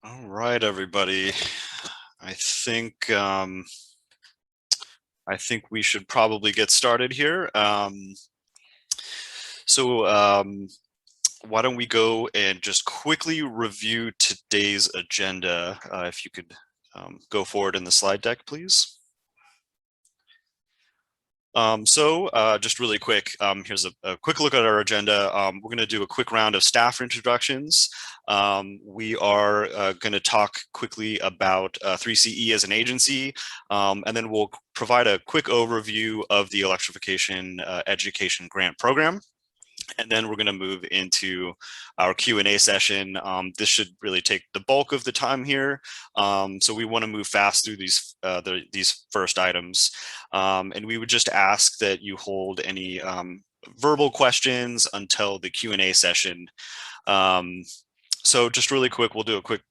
All right, everybody. I think we should probably get started here. So why don't we go and just quickly review today's agenda? If you could go forward in the slide deck, please. Just really quick, here's a quick look at our agenda. We're going to do a quick round of staff introductions. We are going to talk quickly about 3CE as an agency, and then we'll provide a quick overview of the Electrification Education Grant Program. And then we're going to move into our Q&A session. This should really take the bulk of the time here. So we want to move fast through these first items. And we would just ask that you hold any verbal questions until the Q&A session. So just really quick, we'll do a quick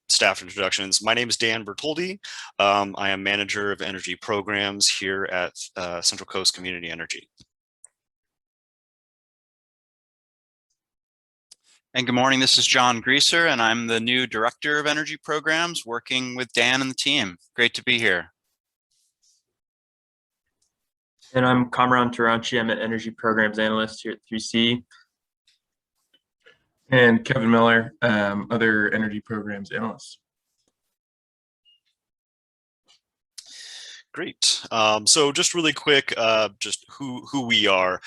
staff introductions. My name is Dan Bertoldi. I am Manager of Energy Programs here at Central Coast Community Energy. And good morning, this is John Greaser, and I'm the new Director of Energy Programs working with Dan and the team. Great to be here. And I'm Kamran Taranchi. I'm an Energy Programs Analyst here at 3C. And Kevin Miller, other Energy Programs Analyst. Great. So just really quick, just who we are.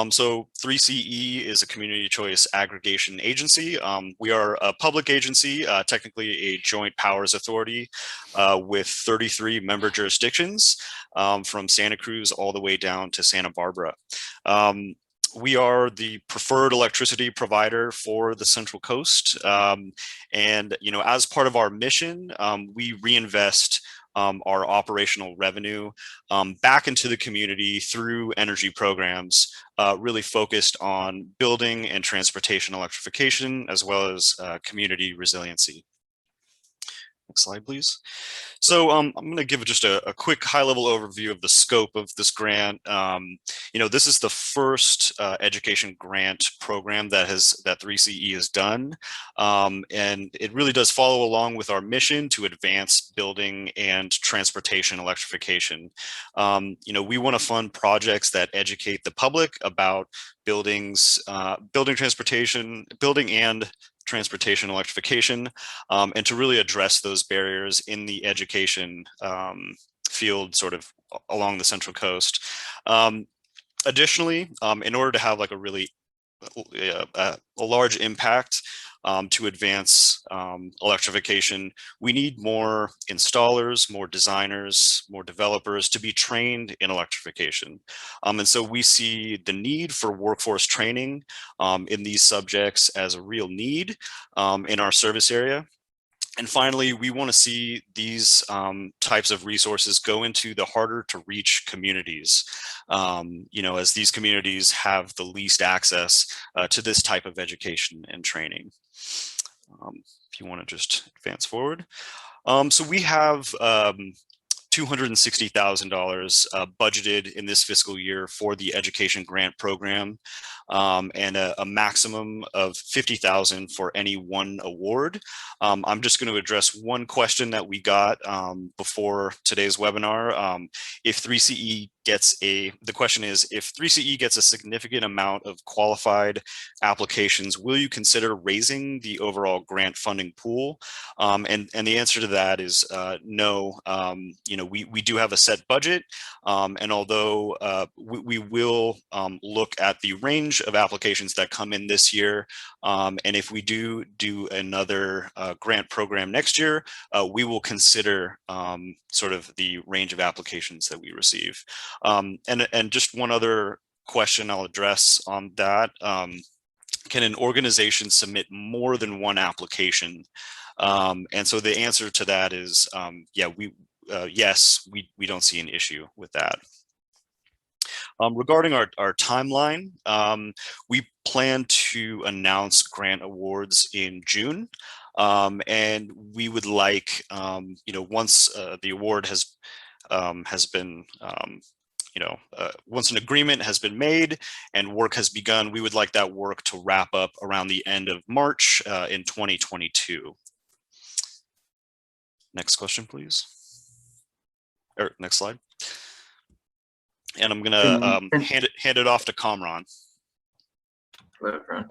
So 3CE is a community choice aggregation agency. We are a public agency, technically a joint powers authority with 33 member jurisdictions from Santa Cruz all the way down to Santa Barbara. We are the preferred electricity provider for the Central Coast. And, as part of our mission, we reinvest our operational revenue back into the community through energy programs, really focused on building and transportation electrification, as well as community resiliency. Next slide, please. So I'm going to give just a quick high-level overview of the scope of this grant. This is the first education grant program that 3CE has done, and it really does follow along with our mission to advance building and transportation electrification. We want to fund projects that educate the public about building and transportation electrification, and to really address those barriers in the education field sort of along the Central Coast. Additionally, in order to have like a really large impact to advance electrification, we need more installers, more designers, more developers to be trained in electrification. And so we see the need for workforce training in these subjects as a real need in our service area. And finally, we want to see these types of resources go into the harder to reach communities, as these communities have the least access to this type of education and training. If you want to just advance forward. So we have $260,000 budgeted in this fiscal year for the education grant program, and a maximum of $50,000 for any one award. I'm just going to address one question that we got before today's webinar. If 3CE the question is, if 3CE gets a significant amount of qualified applications, will you consider raising the overall grant funding pool? And the answer to that is no. We do have a set budget, and although we will look at the range of applications that come in this year, and if we do another grant program next year, we will consider sort of the range of applications that we receive. And just one other question I'll address on that. Can an organization submit more than one application? And so the answer to that is, yes, we don't see an issue with that. Regarding our timeline, we plan to announce grant awards in June. And we would like, once the award has been, once an agreement has been made and work has begun, we would like that work to wrap up around the end of March in 2022. Next question, please. Or next slide. And I'm gonna hand it off to Kamran. Hello, everyone.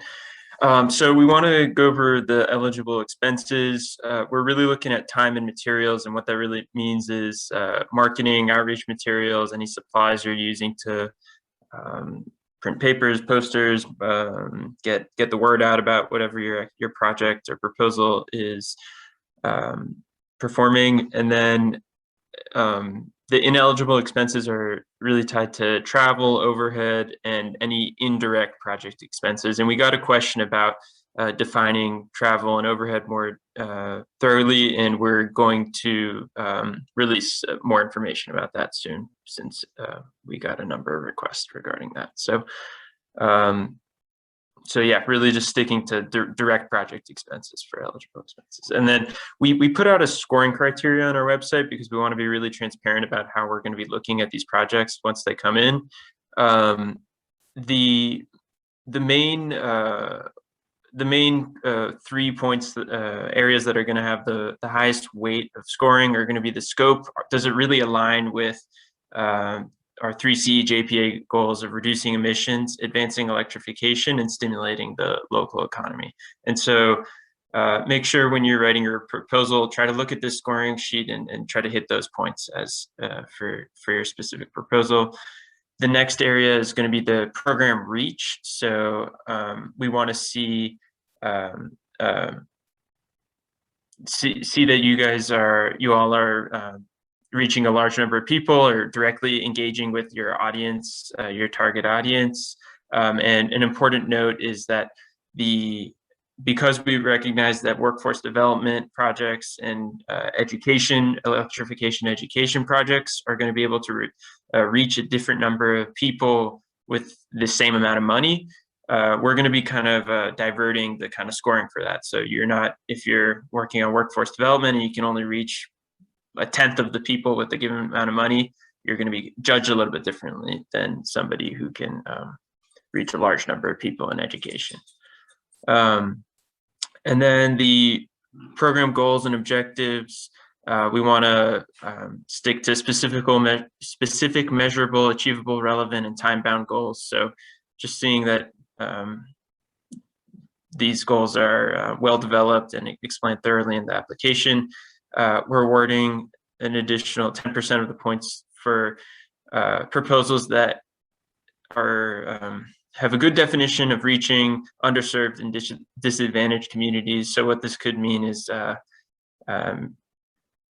So we want to go over the eligible expenses. We're really looking at time and materials, and what that really means is marketing, outreach materials, any supplies you're using to print papers, posters, get the word out about whatever your project or proposal is performing. And then the ineligible expenses are really tied to travel, overhead, and any indirect project expenses. And we got a question about defining travel and overhead more thoroughly, and we're going to release more information about that soon, since we got a number of requests regarding that. So yeah, really just sticking to direct project expenses for eligible expenses. And then we put out a scoring criteria on our website because we want to be really transparent about how we're going to be looking at these projects once they come in. The main 3 points, areas that are going to have the highest weight of scoring are going to be the scope. Does it really align with our 3C JPA goals of reducing emissions, advancing electrification, and stimulating the local economy? And so make sure when you're writing your proposal, try to look at this scoring sheet and try to hit those points as for your specific proposal. The next area is going to be the program reach. So we want to see that you all are reaching a large number of people or directly engaging with your audience, your target audience. And an important note is that because we recognize that workforce development projects and electrification education projects are going to be able to reach a different number of people with the same amount of money, we're going to be kind of diverting the kind of scoring for that. So if you're working on workforce development and you can only reach 1/10 of the people with a given amount of money, you're going to be judged a little bit differently than somebody who can reach a large number of people in education. And then the program goals and objectives, we want to stick to specific, measurable, achievable, relevant, and time-bound goals. So just seeing that these goals are well developed and explained thoroughly in the application. We're awarding an additional 10% of the points for proposals that have a good definition of reaching underserved and disadvantaged communities. So what this could mean is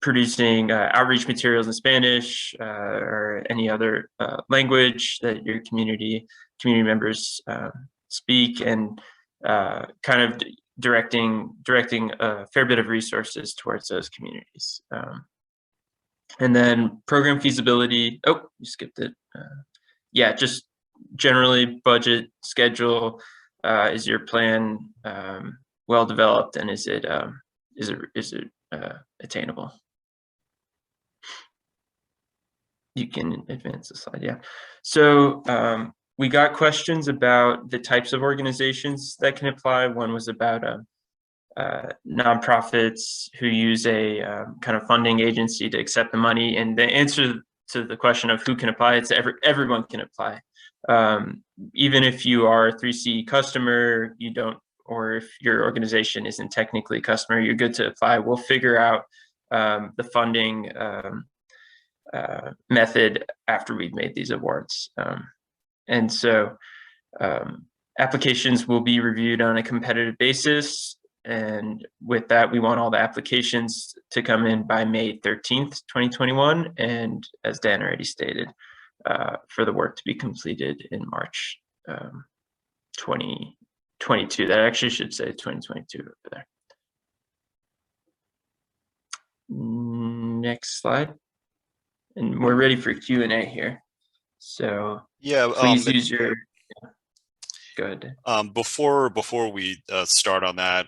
producing outreach materials in Spanish or any other language that your community members speak, and kind of directing a fair bit of resources towards those communities. And then program feasibility. Oh, you skipped it. Yeah, just generally budget, schedule. Is your plan well developed, and is it attainable? You can advance the slide. Yeah. So we got questions about the types of organizations that can apply. One was about nonprofits who use a kind of funding agency to accept the money, and the answer to the question of who can apply, it's everyone can apply. Even if you are a 3C customer, you don't, or if your organization isn't technically a customer, you're good to apply. We'll figure out the funding method after we've made these awards. And so applications will be reviewed on a competitive basis. And with that, we want all the applications to come in by May 13th, 2021. And as Dan already stated, for the work to be completed in March 2022. That actually should say 2022 over there. Next slide. And we're ready for Q&A here. So yeah, please use your, go ahead. Before we start on that,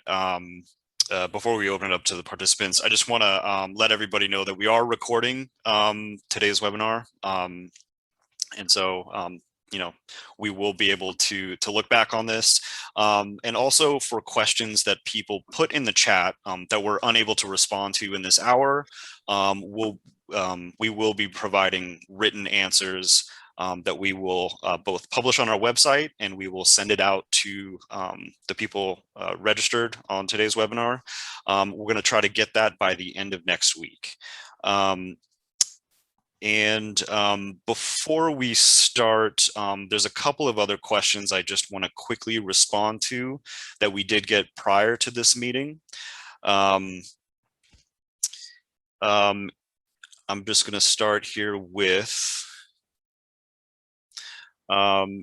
before we open it up to the participants, I just want to let everybody know that we are recording today's webinar. And so we will be able to look back on this. And also for questions that people put in the chat that we're unable to respond to in this hour, we will be providing written answers that we will both publish on our website, and we will send it out to the people registered on today's webinar. We're going to try to get that by the end of next week. And before we start, there's a couple of other questions I just want to quickly respond to that we did get prior to this meeting. I'm just going to start here with,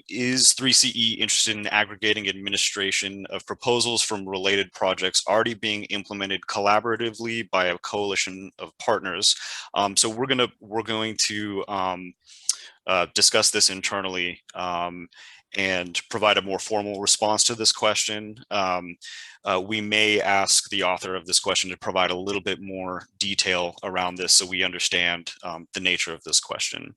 is 3CE interested in aggregating administration of proposals from related projects already being implemented collaboratively by a coalition of partners? So we're going to discuss this internally and provide a more formal response to this question. We may ask the author of this question to provide a little bit more detail around this so we understand the nature of this question.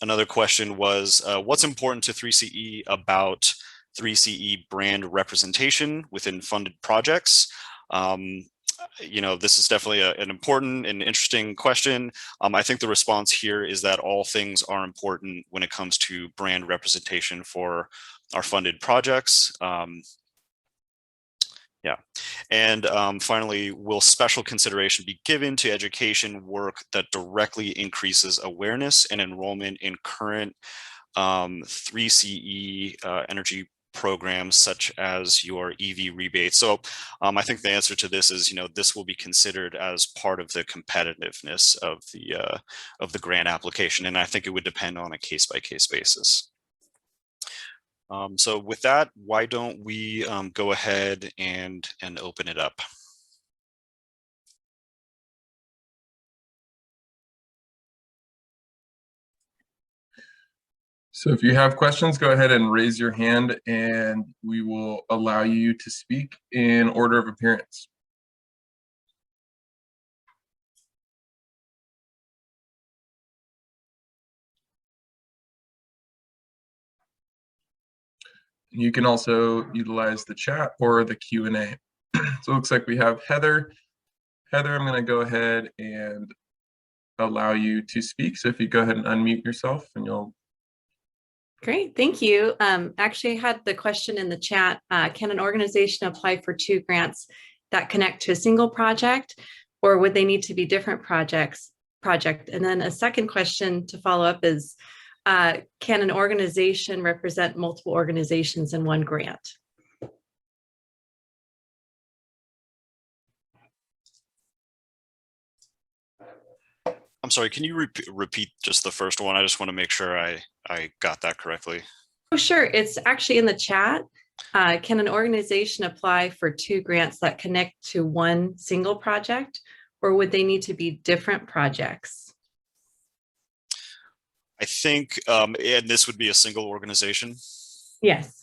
Another question was, what's important to 3CE about 3CE brand representation within funded projects? This is definitely an important and interesting question. I think the response here is that all things are important when it comes to brand representation for our funded projects. Yeah. And finally, will special consideration be given to education work that directly increases awareness and enrollment in current 3CE energy programs such as your EV rebates? So I think the answer to this is, this will be considered as part of the competitiveness of the grant application. And I think it would depend on a case-by-case basis. So with that, why don't we go ahead and open it up? So if you have questions, go ahead and raise your hand and we will allow you to speak in order of appearance. You can also utilize the chat or the Q&A. So it looks like we have Heather. Heather, I'm going to go ahead and allow you to speak. So if you go ahead and unmute yourself and you'll. Great, thank you. Actually, I had the question in the chat. Can an organization apply for 2 grants that connect to a single project, or would they need to be different project? And then a second question to follow up is, can an organization represent multiple organizations in one grant? I'm sorry, can you repeat just the first one? I just want to make sure I got that correctly. Oh, sure. It's actually in the chat. Can an organization apply for 2 grants that connect to one single project, or would they need to be different projects? I think, and this would be a single organization. Yes.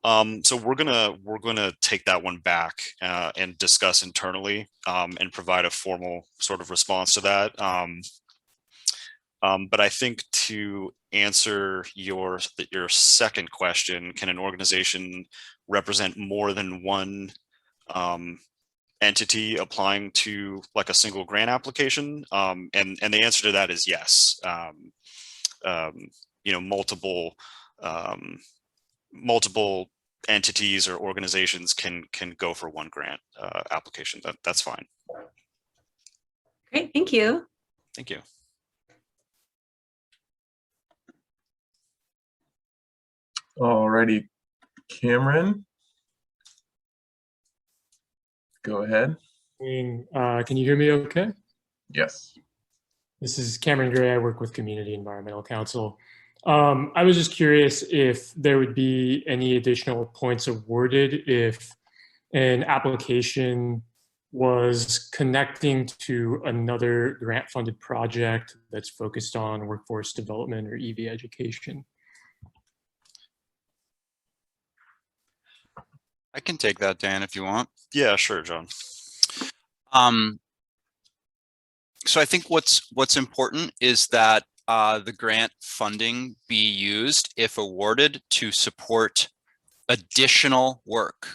So we're gonna take that one back and discuss internally and provide a formal sort of response to that. But I think to answer your second question, can an organization represent more than one entity applying to like a single grant application? And the answer to that is yes. Multiple entities or organizations can go for one grant application. That's fine. Great, thank you. Thank you. Alrighty, Cameron, go ahead. Can you hear me okay? Yes. This is Cameron Gray. I work with Community Environmental Council. I was just curious if there would be any additional points awarded if an application was connecting to another grant-funded project that's focused on workforce development or EV education. I can take that, Dan, if you want. Yeah, sure, John. So I think what's important is that the grant funding be used, if awarded, to support additional work,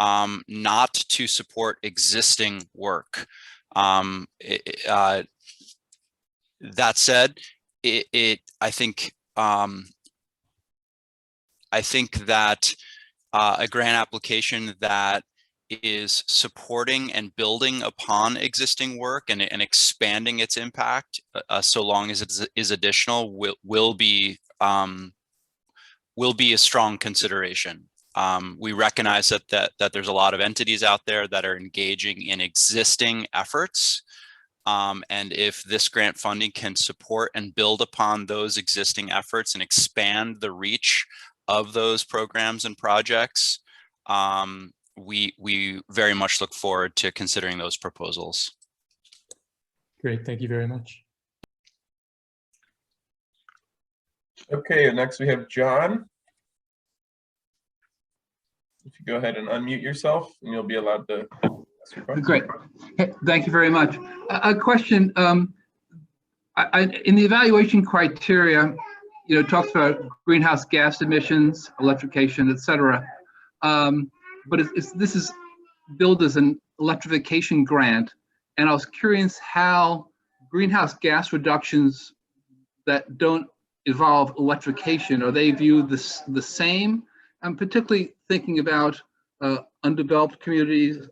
not to support existing work. That said, I think that a grant application that is supporting and building upon existing work and expanding its impact, so long as it is additional, will be a strong consideration. We recognize that there's a lot of entities out there that are engaging in existing efforts. And if this grant funding can support and build upon those existing efforts and expand the reach of those programs and projects, we very much look forward to considering those proposals. Great, thank you very much. Okay, and next we have John. If you go ahead and unmute yourself, and you'll be allowed to ask your question. Great. Thank you very much. A question, in the evaluation criteria, it talks about greenhouse gas emissions, electrification, et cetera. But this is billed as an electrification grant. And I was curious how greenhouse gas reductions that don't involve electrification, are they viewed the same? I'm particularly thinking about undeveloped communities,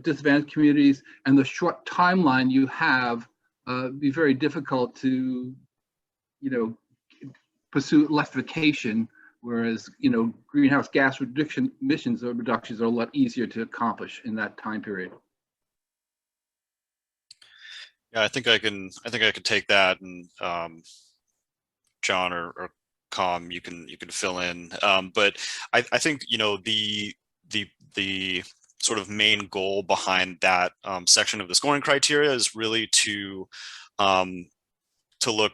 disadvantaged communities, and the short timeline you have. Be very difficult to, pursue electrification, whereas greenhouse gas emissions reductions are a lot easier to accomplish in that time period. Yeah, I think I can take that, and John or Com, you can fill in. But I think the sort of main goal behind that section of the scoring criteria is really to look,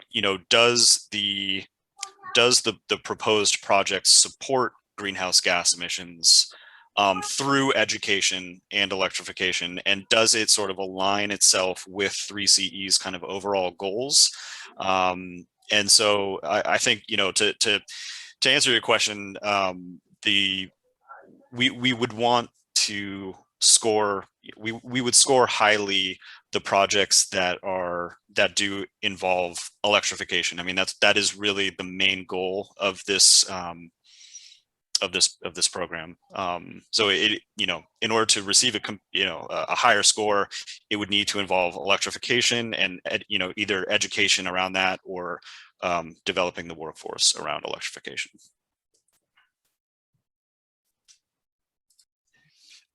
does the proposed project support greenhouse gas emissions through education and electrification, and does it sort of align itself with 3CE's kind of overall goals? And so I think, to answer your question, we would want to score, we would score highly the projects that do involve electrification. I mean, that is really the main goal of this program. So it, in order to receive a higher score, it would need to involve electrification and either education around that or developing the workforce around electrification.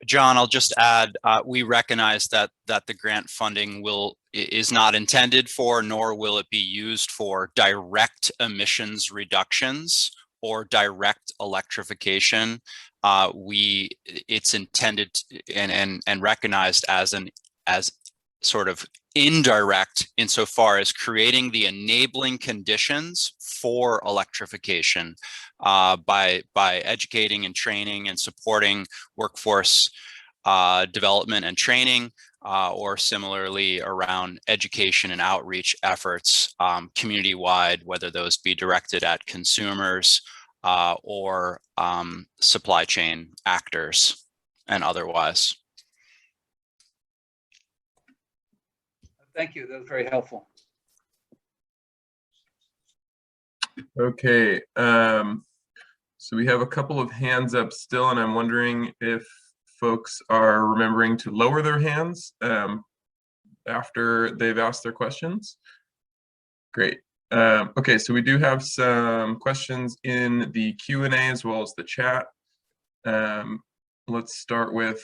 John, I'll just add, we recognize that the grant funding is not intended for, nor will it be used for, direct emissions reductions or direct electrification. It's intended and recognized as sort of indirect, insofar as creating the enabling conditions for electrification by educating and training and supporting workforce development and training, or similarly around education and outreach efforts community-wide, whether those be directed at consumers or supply chain actors and otherwise. Thank you. That was very helpful. Okay, so we have a couple of hands up still, and I'm wondering if folks are remembering to lower their hands after they've asked their questions. Great. Okay, so we do have some questions in the Q&A as well as the chat. Let's start with,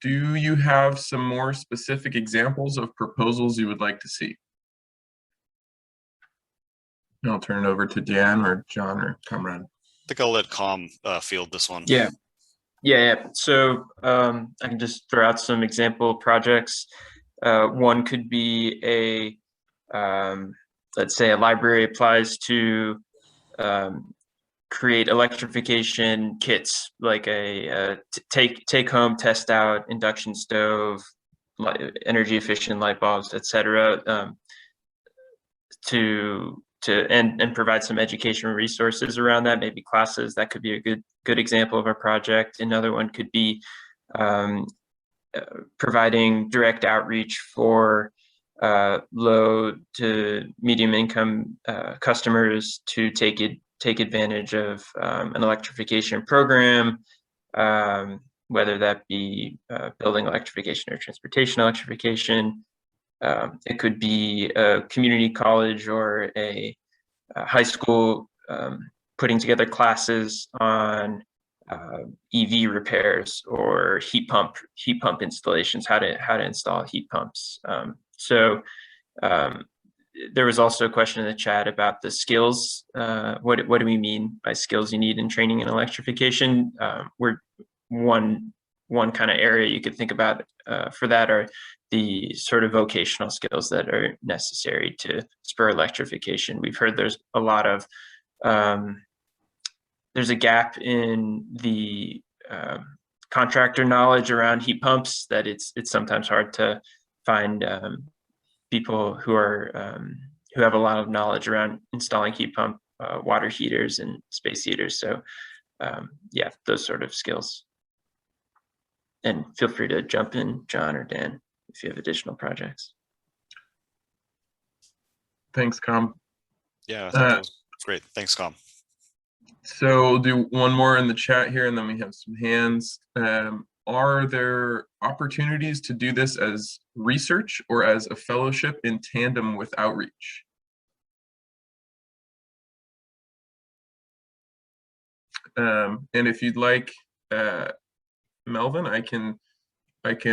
do you have some more specific examples of proposals you would like to see? And I'll turn it over to Dan or John or Comrade. I think I'll let Com field this one. Yeah. So I can just throw out some example projects. One could be let's say a library applies to create electrification kits, like a take home, test out induction stove, energy efficient light bulbs, etc. and provide some education resources around that, maybe classes. That could be a good example of a project. Another one could be providing direct outreach for low to medium income customers to take advantage of an electrification program, whether that be building electrification or transportation electrification. It could be a community college or a high school putting together classes on EV repairs or heat pump installations, how to install heat pumps. There was also a question in the chat about the skills. What do we mean by skills you need in training in electrification? We're one kind of area you could think about for that are the sort of vocational skills that are necessary to spur electrification. We've heard there's a lot of there's a gap in the contractor knowledge around heat pumps, that it's sometimes hard to find people who have a lot of knowledge around installing heat pump water heaters and space heaters. So yeah, those sort of skills. And feel free to jump in, John or Dan, if you have additional projects. Thanks, Com. Yeah, I thought that was great. Thanks, Com. So we'll do one more in the chat here, and then we have some hands. Are there opportunities to do this as research or as a fellowship in tandem with outreach? And if you'd like, Melvin, I can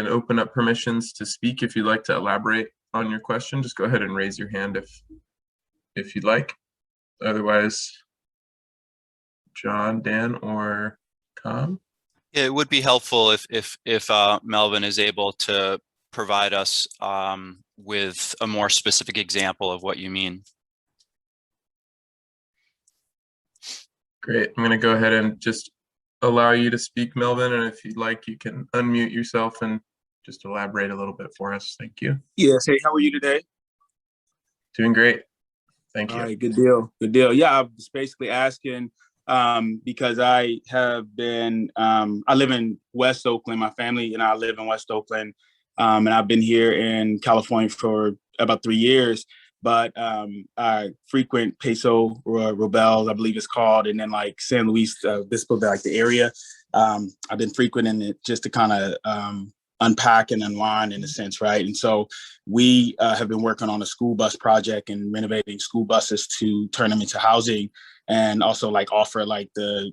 open up permissions to speak if you'd like to elaborate on your question. Just go ahead and raise your hand if you'd like. Otherwise, John, Dan, or Com? Yeah, it would be helpful if Melvin is able to provide us with a more specific example of what you mean. Great. I'm going to go ahead and just allow you to speak, Melvin, and if you'd like, you can unmute yourself and just elaborate a little bit for us. Thank you. Yes. Hey, how are you today? Doing great. Thank you. All right, good deal. Good deal. Yeah, I was basically asking because I have been, I live in West Oakland. My family and I live in West Oakland, and I've been here in California for about 3 years. But I frequent Peso Robel, I believe it's called, and then like San Luis Obispo, like the area. I've been frequenting it just to kind of unpack and unwind in a sense, right? And so we have been working on a school bus project and renovating school buses to turn them into housing, and also like offer like the,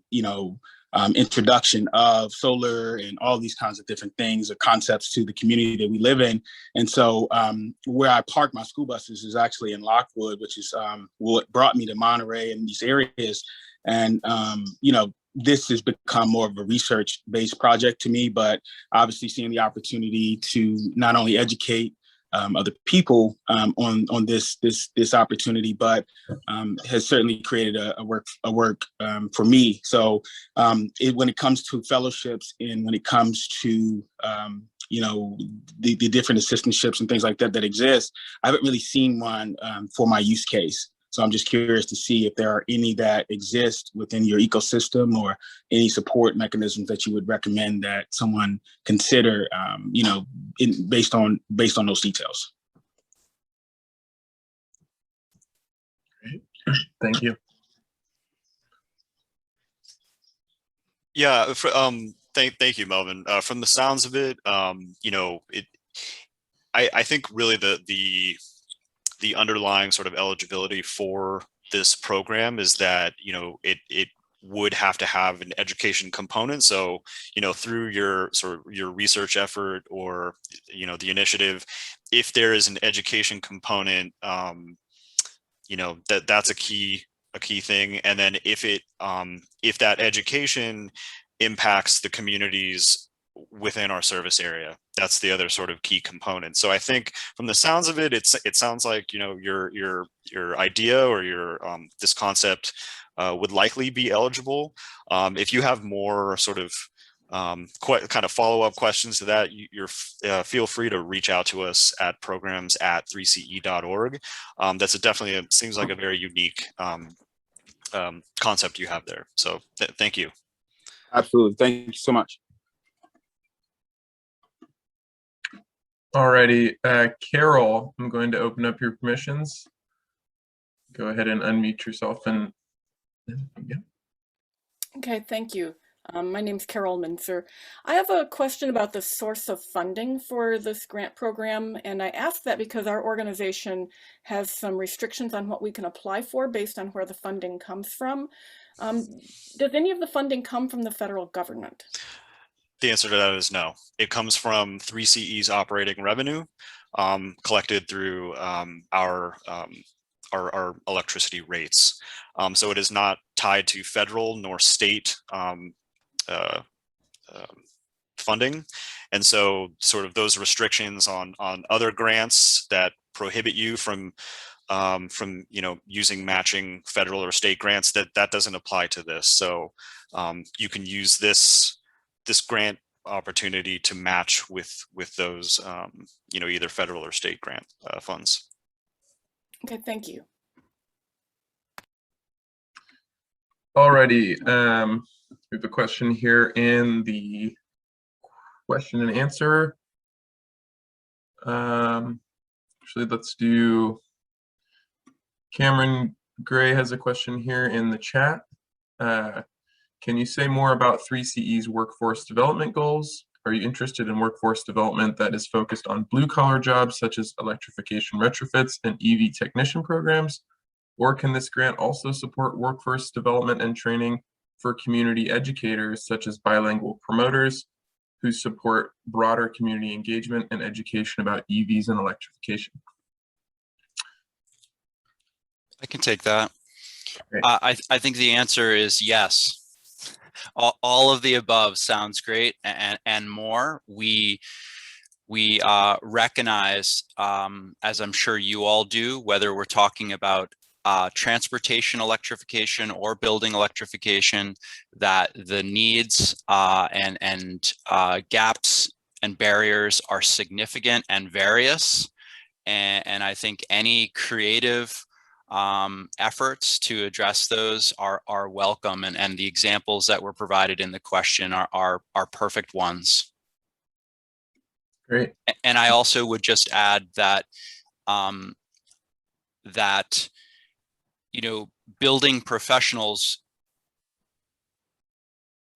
introduction of solar and all these kinds of different things or concepts to the community that we live in. And so where I park my school buses is actually in Lockwood, which is what brought me to Monterey and these areas. And, this has become more of a research-based project to me, but obviously seeing the opportunity to not only educate other people on this opportunity, but has certainly created a work for me. So when it comes to fellowships and when it comes to the different assistantships and things like that exist, I haven't really seen one for my use case. So I'm just curious to see if there are any that exist within your ecosystem or any support mechanisms that you would recommend that someone consider, based on those details. Great. Thank you. Yeah, thank you, Melvin. From the sounds of it, I think really the underlying sort of eligibility for this program is that, it would have to have an education component. So, through your research effort or, the initiative, if there is an education component, that's a key thing. And then if that education impacts the communities within our service area, that's the other sort of key component. So I think from the sounds of it, it sounds like, your idea or your this concept would likely be eligible. If you have more sort of quite kind of follow-up questions to that, feel free to reach out to us at programs@3ce.org. That's definitely seems like a very unique concept you have there. So thank you. Absolutely. Thank you so much. Alrighty, Carol, I'm going to open up your permissions. Go ahead and unmute yourself and yeah. Okay, thank you. My name's Carol Minzer. I have a question about the source of funding for this grant program, and I ask that because our organization has some restrictions on what we can apply for based on where the funding comes from. Does any of the funding come from the federal government? The answer to that is no. It comes from 3CE's operating revenue collected through our electricity rates. So it is not tied to federal nor state funding. And so sort of those restrictions on other grants that prohibit you from using matching federal or state grants, that doesn't apply to this. So you can use this grant opportunity to match with those either federal or state grant funds. Okay, thank you. Alrighty, we have a question here in the question and answer. Actually, let's do, Cameron Gray has a question here in the chat. Can you say more about 3CE's workforce development goals? Are you interested in workforce development that is focused on blue-collar jobs such as electrification retrofits and EV technician programs? Or can this grant also support workforce development and training for community educators such as bilingual promoters who support broader community engagement and education about EVs and electrification? I can take that. I think the answer is yes. All of the above sounds great, and more. We recognize, as I'm sure you all do, whether we're talking about transportation electrification or building electrification, that the needs and gaps and barriers are significant and various. And I think any creative efforts to address those are welcome, and the examples that were provided in the question are perfect ones. Great. And I also would just add that building professionals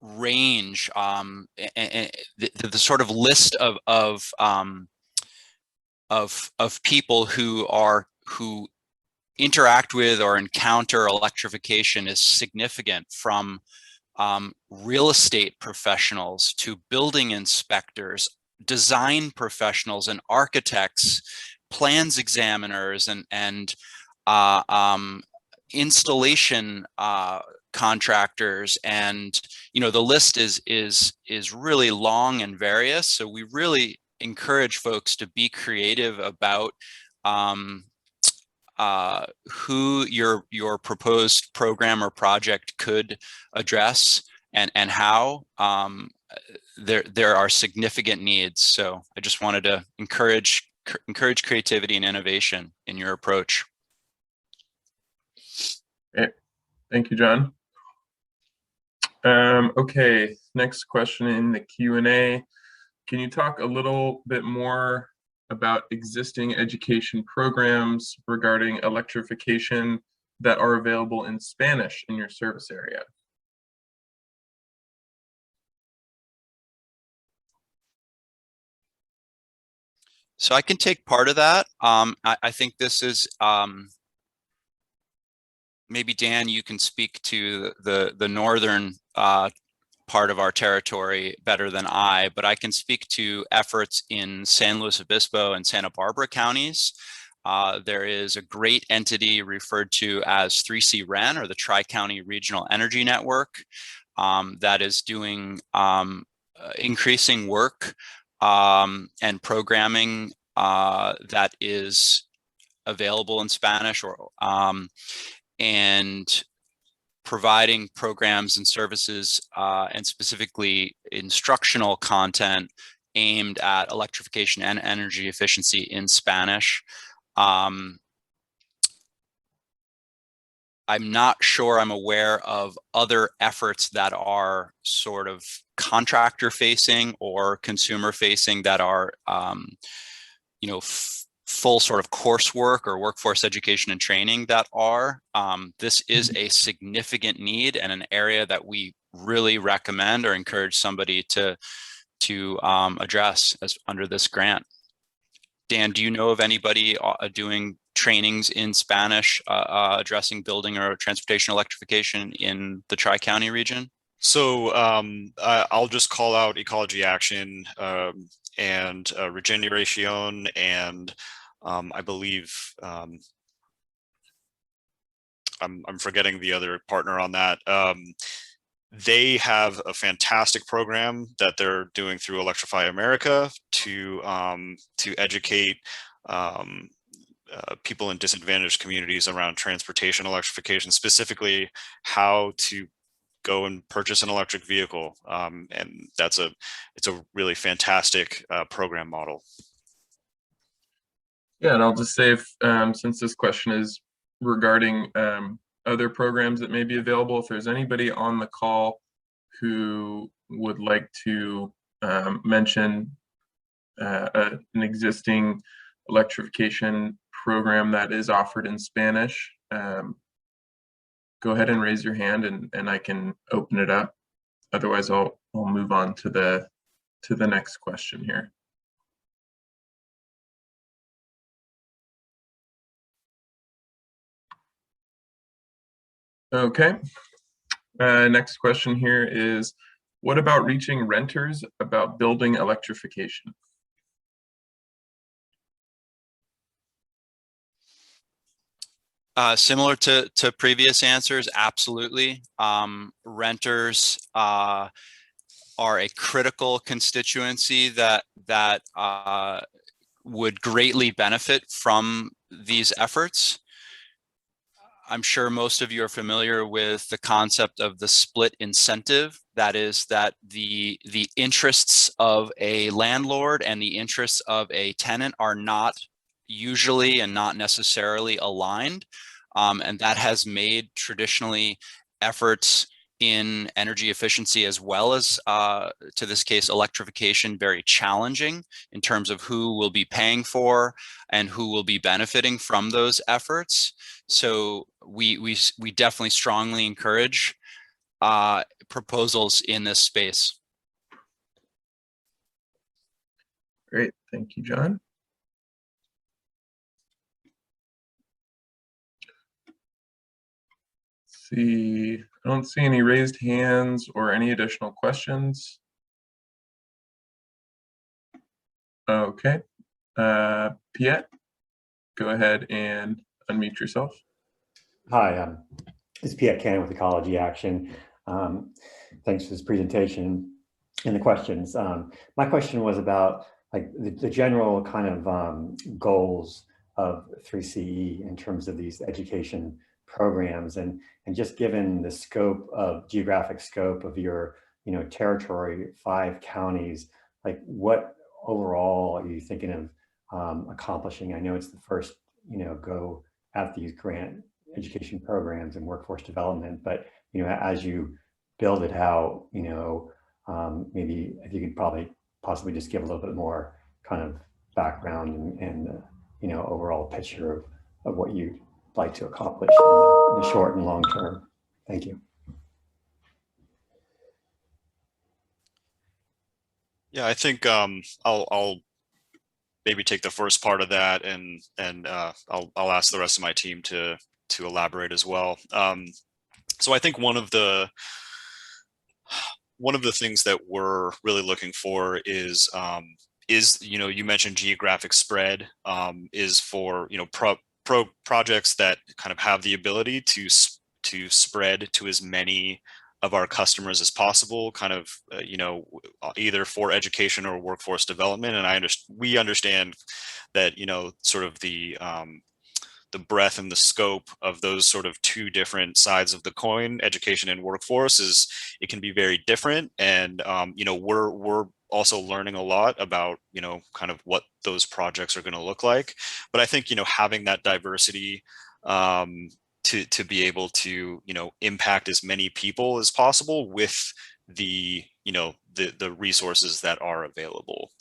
range, the sort of list of people who interact with or encounter electrification is significant, from real estate professionals to building inspectors, design professionals and architects, plans examiners, and installation contractors, and the list is really long and various. So we really encourage folks to be creative about who your proposed program or project could address, and how. There are significant needs. So I just wanted to encourage creativity and innovation in your approach. Great. Thank you, John. Okay, next question in the Q&A. Can you talk a little bit more about existing education programs regarding electrification that are available in Spanish in your service area? So I can take part of that. I think this is, maybe Dan, you can speak to the northern part of our territory better than I, but I can speak to efforts in San Luis Obispo and Santa Barbara counties. There is a great entity referred to as 3C REN, or the Tri-County Regional Energy Network, that is doing increasing work and programming that is available in Spanish, and providing programs and services and specifically instructional content aimed at electrification and energy efficiency in Spanish. I'm not sure I'm aware of other efforts that are sort of contractor facing or consumer facing that are, you know, full sort of coursework or workforce education and training that are. This is a significant need and an area that we really recommend or encourage somebody to address as under this grant. Dan, do you know of anybody doing trainings in Spanish addressing building or transportation electrification in the Tri-County region? So I'll just call out Ecology Action and Regeneration, and I believe I'm forgetting the other partner on that. They have a fantastic program that they're doing through Electrify America to educate people in disadvantaged communities around transportation electrification, specifically how to go and purchase an electric vehicle. And it's a really fantastic program model. Yeah, and I'll just say, since this question is regarding other programs that may be available, if there's anybody on the call who would like to mention an existing electrification program that is offered in Spanish, go ahead and raise your hand and I can open it up. Otherwise, I'll move on to the next question here. Okay. Next question here is, what about reaching renters about building electrification? Similar to previous answers, absolutely. Renters are a critical constituency that would greatly benefit from these efforts. I'm sure most of you are familiar with the concept of the split incentive. That is that the interests of a landlord and the interests of a tenant are not usually and not necessarily aligned. And that has made traditionally efforts in energy efficiency as well as, to this case, electrification very challenging in terms of who will be paying for and who will be benefiting from those efforts. So we definitely strongly encourage proposals in this space. Great, thank you, John. See, I don't see any raised hands or any additional questions. Okay, Piet, go ahead and unmute yourself. Hi, this is Piet Cannon with Ecology Action. Thanks for this presentation and the questions. My question was about like the general kind of goals of 3CE in terms of these education programs, and just given the scope of geographic scope of your territory, 5 counties, like what overall are you thinking of accomplishing? I know it's the first go at these grant education programs and workforce development, but as you build it out, maybe if you could possibly just give a little bit more kind of background and overall picture of what you'd like to accomplish in the short and long term. Thank you. Yeah, I think I'll maybe take the first part of that, and I'll ask the rest of my team to elaborate as well. So I think one of the things that we're really looking for is you mentioned geographic spread, is for projects that kind of have the ability to spread to as many of our customers as possible, kind of either for education or workforce development. And we understand that sort of the the breadth and the scope of those sort of two different sides of the coin, education and workforce, is it can be very different. And we're also learning a lot about kind of what those projects are going to look like. But I think having that diversity to be able to impact as many people as possible with the the resources that are available.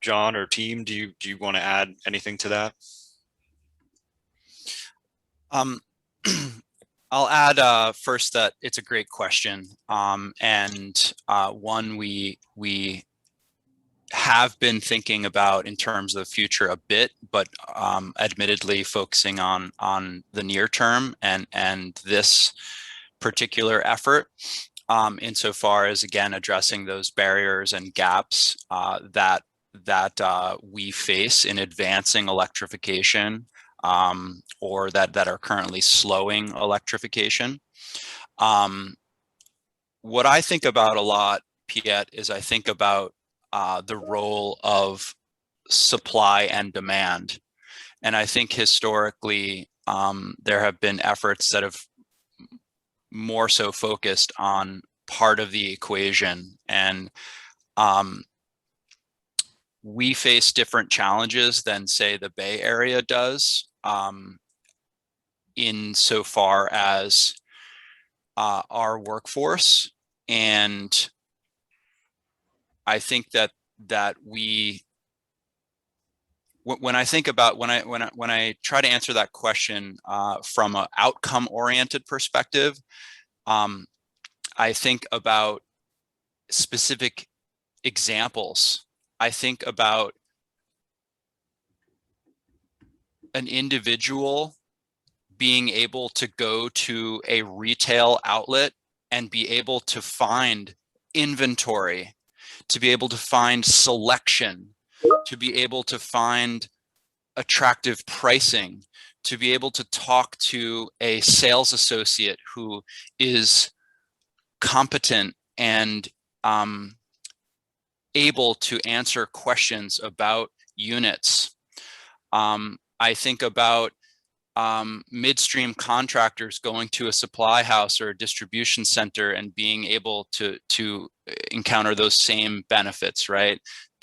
John or team, do you want to add anything to that? I'll add first that it's a great question, and one we have been thinking about in terms of the future a bit, but admittedly focusing on the near term and this particular effort, insofar as, again, addressing those barriers and gaps that we face in advancing electrification, or that are currently slowing electrification. What I think about a lot, Piet, is I think about the role of supply and demand. And I think historically, there have been efforts that have more so focused on part of the equation. And we face different challenges than, say, the Bay Area does, insofar as our workforce. And I think that when I think about when I try to answer that question from an outcome-oriented perspective, I think about specific examples. I think about an individual being able to go to a retail outlet and be able to find inventory, to be able to find selection, to be able to find attractive pricing, to be able to talk to a sales associate who is competent and able to answer questions about units. I think about midstream contractors going to a supply house or a distribution center and being able to encounter those same benefits, right?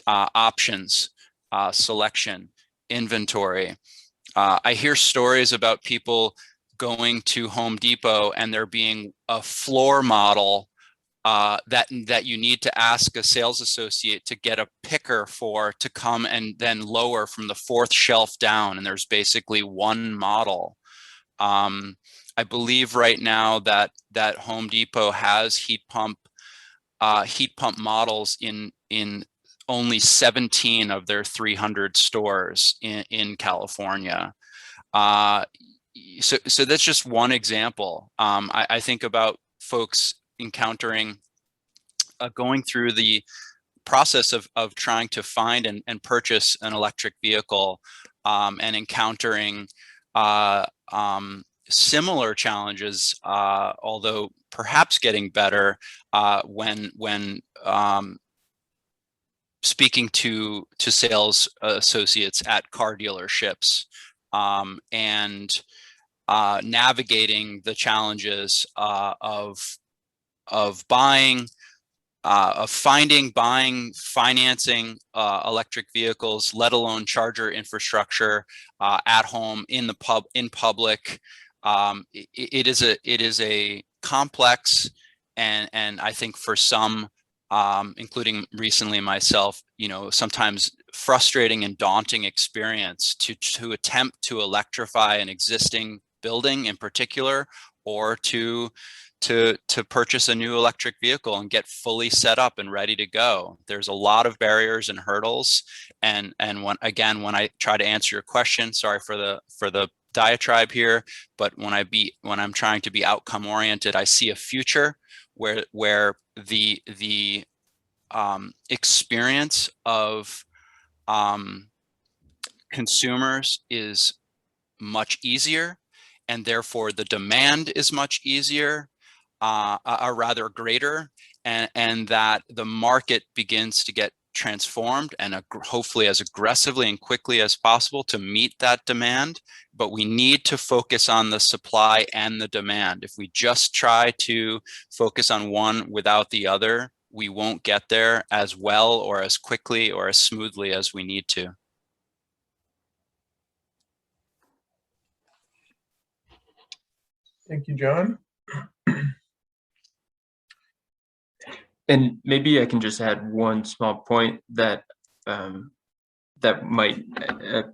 Options, selection, inventory. I hear stories about people going to Home Depot and there being a floor model that you need to ask a sales associate to get a picker for, to come and then lower from the fourth shelf down, and there's basically one model. I believe right now that Home Depot has heat pump models in only 17 of their 300 stores in California. So that's just one example. I think about folks encountering, going through the process of trying to find and purchase an electric vehicle, and encountering similar challenges, although perhaps getting better, when speaking to sales associates at car dealerships, and navigating the challenges of buying, buying, financing electric vehicles, let alone charger infrastructure at home, in public. It is a complex and I think for some, including recently myself, sometimes frustrating and daunting experience to attempt to electrify an existing building in particular, or to purchase a new electric vehicle and get fully set up and ready to go. There's a lot of barriers and hurdles. And when I try to answer your question, sorry for the diatribe here, but when I'm trying to be outcome oriented, I see a future where the experience of consumers is much easier, and therefore the demand is much easier, rather greater, and that the market begins to get transformed and hopefully as aggressively and quickly as possible to meet that demand. But we need to focus on the supply and the demand. If we just try to focus on one without the other, we won't get there as well or as quickly or as smoothly as we need to. Thank you, John. And maybe I can just add one small point that that might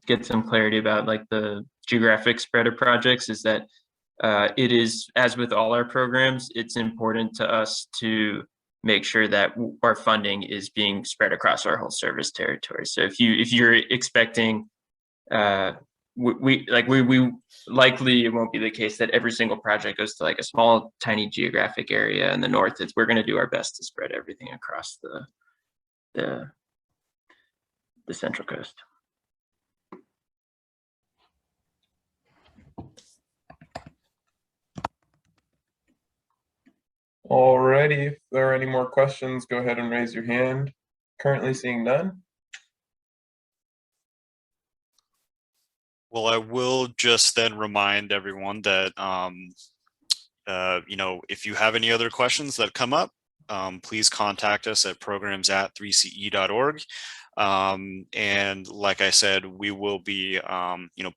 get some clarity about like the geographic spread of projects is that it is, as with all our programs, it's important to us to make sure that our funding is being spread across our whole service territory. So if you're expecting we likely, it won't be the case that every single project goes to like a small tiny geographic area in the north. We're going to do our best to spread everything across the Central Coast. Alrighty, if there are any more questions, go ahead and raise your hand. Currently seeing none. Well, I will just then remind everyone that, if you have any other questions that come up, please contact us at programs@3ce.org. And like I said, we will be,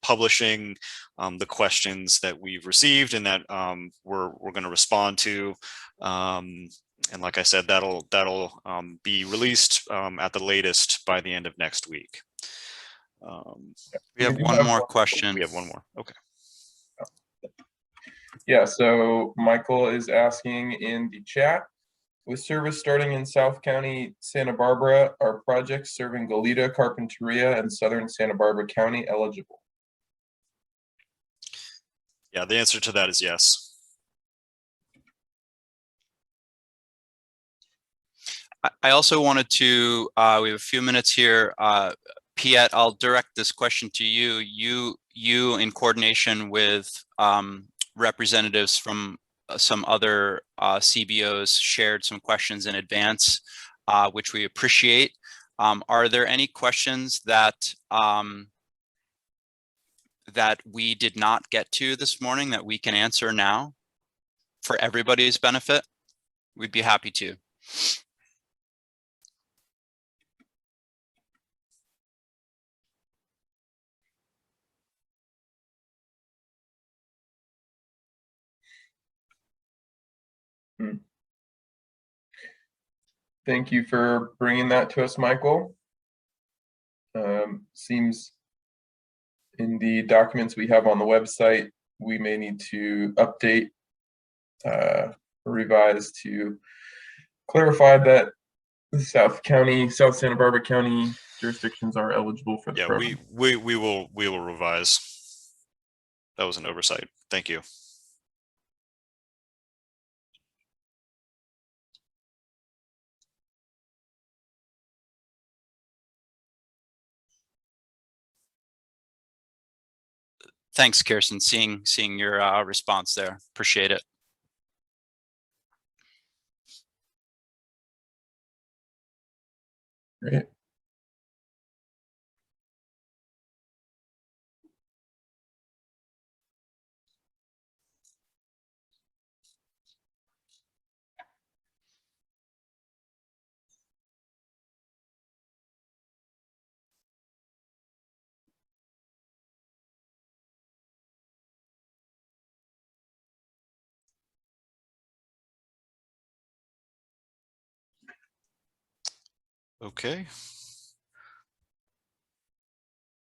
publishing the questions that we've received and that we're going to respond to. And like I said, that'll be released at the latest by the end of next week. We have one more question. We have one more. Okay. Yeah, so Michael is asking in the chat, with service starting in South County, Santa Barbara, are projects serving Goleta, Carpinteria, and Southern Santa Barbara County eligible? Yeah, the answer to that is yes. I also wanted to, we have a few minutes here. Piet, I'll direct this question to you. You in coordination with representatives from some other CBOs shared some questions in advance, which we appreciate. Are there any questions that that we did not get to this morning that we can answer now for everybody's benefit? We'd be happy to. Thank you for bringing that to us, Michael. Seems in the documents we have on the website, we may need to update, revise to clarify that the South Santa Barbara County jurisdictions are eligible for the program. we will revise. That was an oversight. Thank you. Thanks, Kirsten. Seeing your response there. Appreciate it. Great. Okay.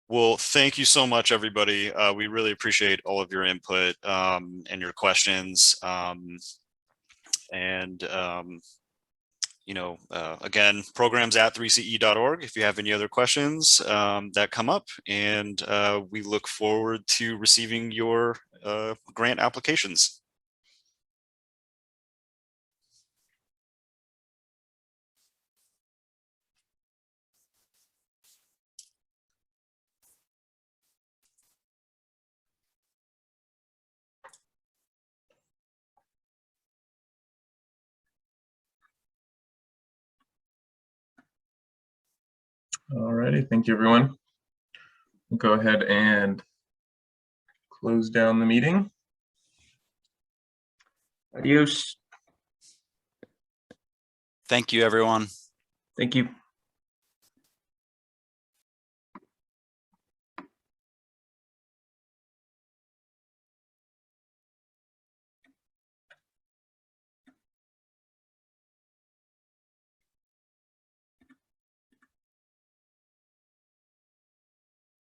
Well, thank you so much, everybody. We really appreciate all of your input and your questions. Again, programs@3ce.org if you have any other questions that come up, and we look forward to receiving your grant applications. All righty, thank you, everyone. We'll go ahead and close down the meeting. Adios. Thank you, everyone. Thank you.